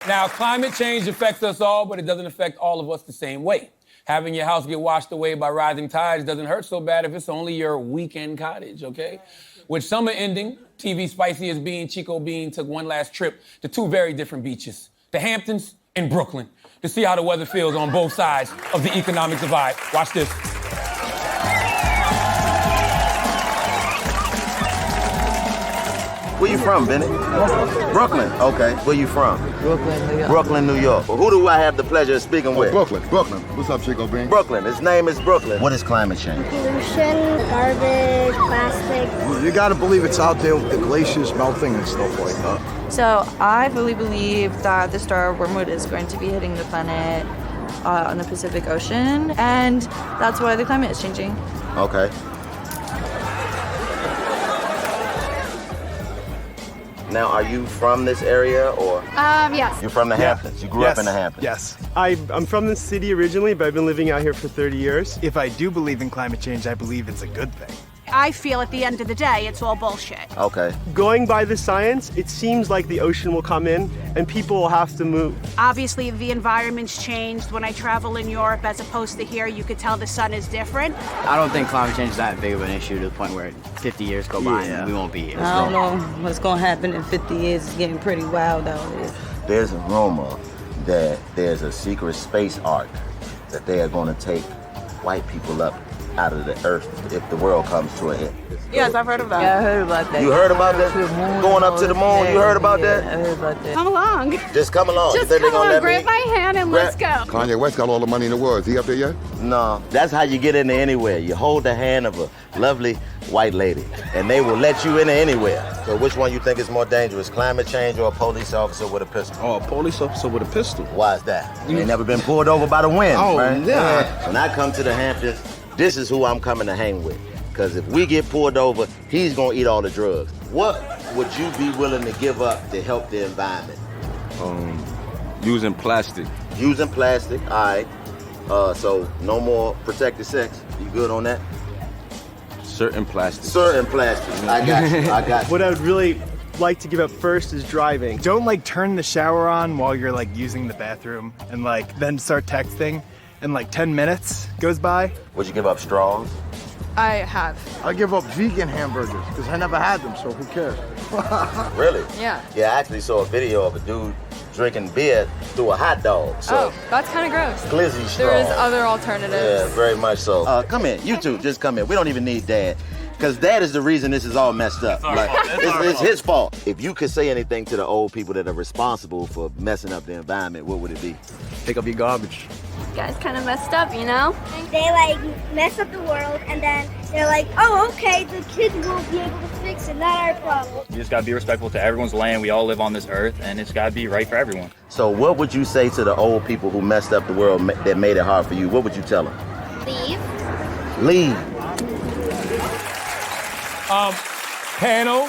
Now, climate change affects us all, but it doesn't affect all of us the same way. Having your house get washed away by rising tides doesn't hurt so bad if it's only your weekend cottage, okay? With summer ending, TV spicy as bean, Chico Bean took one last trip to two very different beaches, the Hamptons and Brooklyn, to see how the weather feels on both sides of the economic divide. Watch this. Where you from, Benny? Brooklyn. Okay. Where you from? Brooklyn, New York. Brooklyn, New York. Well, who do I have the pleasure of speaking with? Brooklyn. What's up, Chico Bean? Brooklyn. His name is Brooklyn. What is climate change? Pollution, garbage, plastic. You gotta believe it's out there with the glaciers melting and stuff like that. So I fully believe that the star wormwood is going to be hitting the planet on the Pacific Ocean, and that's why the climate is changing. Okay. Now, are you from this area, or? Yes. You're from the Hamptons. You grew up in the Hamptons. Yes. I'm from the city originally, but I've been living out here for 30 years. If I do believe in climate change, I believe it's a good thing. I feel at the end of the day, it's all bullshit. Okay. Going by the science, it seems like the ocean will come in and people will have to move. Obviously, the environment's changed. When I travel in Europe, as opposed to here, you could tell the sun is different. I don't think climate change is that big of an issue to the point where 50 years go by and we won't be here. I don't know what's going to happen in 50 years. It's getting pretty wild out here. There's a rumor that there's a secret space ark that they are going to take white people up out of the earth if the world comes to an end. Yes, I've heard of that. Yeah, I heard about that. You heard about that? Going up to the moon, you heard about that? I heard about that. Come along. Just come along. Just come along, grab my hand and let's go. Kanye West got all the money in the world. Is he up there yet? No, that's how you get into anywhere. You hold the hand of a lovely white lady, and they will let you into anywhere. So which one you think is more dangerous, climate change or a police officer with a pistol? Oh, a police officer with a pistol. Why is that? You ain't never been pulled over by the wind, Oh, man. yeah. When I come to the Hamptons, this is who I'm coming to hang with. Because if we get pulled over, he's going to eat all the drugs. What would you be willing to give up to help the environment? Using plastic. Using plastic, all right. So no more protected sex. You good on that? Certain plastic. Certain plastic. I got you. I got you. What I would really like to give up first is driving. Don't like turn the shower on while you're like using the bathroom and like then start texting and like 10 minutes goes by. Would you give up straws? I have. I give up vegan hamburgers because I never had them, so who cares? Really? Yeah. Yeah, I actually saw a video of a dude drinking beer through a hot dog. So that's kind of gross. glizzy straw. There is other alternatives. Yeah, very much so. Come in, you two, just come in. We don't even need Dad. Because Dad is the reason this is all messed up. It's his fault. If you could say anything to the old people that are responsible for messing up the environment, what would it be? Pick up your garbage. You guys kind of messed up, you know? They like mess up the world and then they're like, oh, okay, the kids will be able to fix it, not our problem. You just gotta be respectful to everyone's land. We all live on this earth, and it's gotta be right for everyone. So what would you say to the old people who messed up the world that made it hard for you? What would you tell them? Leave. Panel,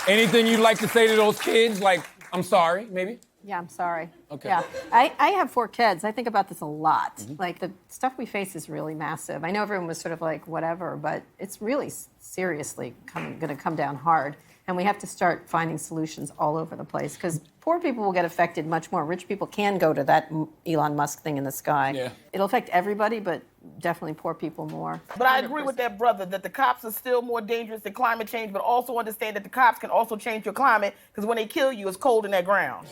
anything you'd like to say to those kids? Like, I'm sorry, maybe? Yeah, I'm sorry. Okay. Yeah, I have 4 kids. I think about this a lot. Like, the stuff we face is really massive. I know everyone was sort of like, whatever, but it's really seriously going to come down hard. And we have to start finding solutions all over the place because poor people will get affected much more. Rich people can go to that Elon Musk thing in the sky. Yeah. It'll affect everybody, but definitely poor people more. But I agree with that brother that the cops are still more dangerous than climate change, but also understand that the cops can also change your climate because when they kill you, it's cold in that ground.